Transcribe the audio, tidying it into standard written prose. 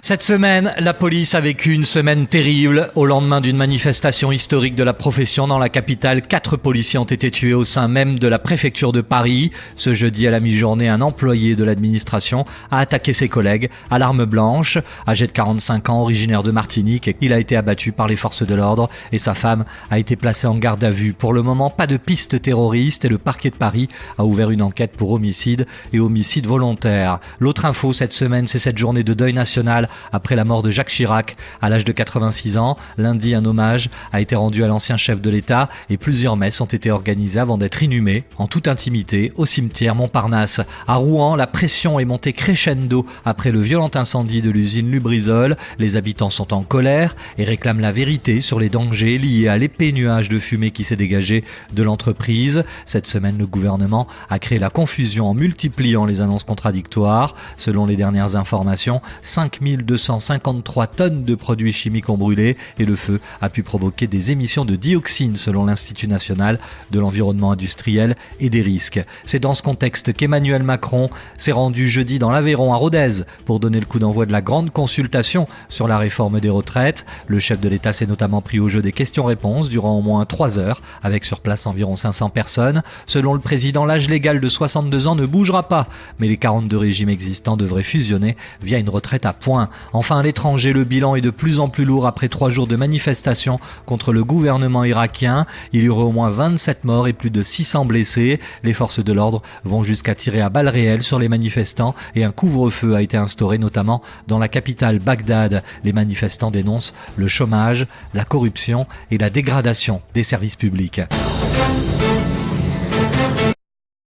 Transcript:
Cette semaine, la police a vécu une semaine terrible. Au lendemain d'une manifestation historique de la profession dans la capitale, 4 policiers ont été tués au sein même de la préfecture de Paris. Ce jeudi à la mi-journée, un employé de l'administration a attaqué ses collègues à l'arme blanche. Âgé de 45 ans, originaire de Martinique, il a été abattu par les forces de l'ordre et sa femme a été placée en garde à vue. Pour le moment, pas de piste terroriste et le parquet de Paris a ouvert une enquête pour homicide et homicide volontaire. L'autre info cette semaine, c'est cette journée de deuil national après la mort de Jacques Chirac à l'âge de 86 ans. Lundi, un hommage a été rendu à l'ancien chef de l'État et plusieurs messes ont été organisées avant d'être inhumé en toute intimité au cimetière Montparnasse. À Rouen, la pression est montée crescendo après le violent incendie de l'usine Lubrizol. Les habitants sont en colère et réclament la vérité sur les dangers liés à l'épais nuage de fumée qui s'est dégagé de l'entreprise. Cette semaine, le gouvernement a créé la confusion en multipliant les annonces contradictoires. Selon les dernières informations, 5253 tonnes de produits chimiques ont brûlé et le feu a pu provoquer des émissions de dioxine selon l'Institut national de l'environnement industriel et des risques. C'est dans ce contexte qu'Emmanuel Macron s'est rendu jeudi dans l'Aveyron à Rodez pour donner le coup d'envoi de la grande consultation sur la réforme des retraites. Le chef de l'État s'est notamment pris au jeu des questions-réponses durant au moins 3 heures avec sur place environ 500 personnes. Selon le président, l'âge légal de 62 ans ne bougera pas, mais les 42 régimes existants devraient fusionner via une retraite à points. Enfin, à l'étranger, le bilan est de plus en plus lourd après 3 jours de manifestations contre le gouvernement irakien. Il y aurait au moins 27 morts et plus de 600 blessés. Les forces de l'ordre vont jusqu'à tirer à balles réelles sur les manifestants et un couvre-feu a été instauré notamment dans la capitale Bagdad. Les manifestants dénoncent le chômage, la corruption et la dégradation des services publics.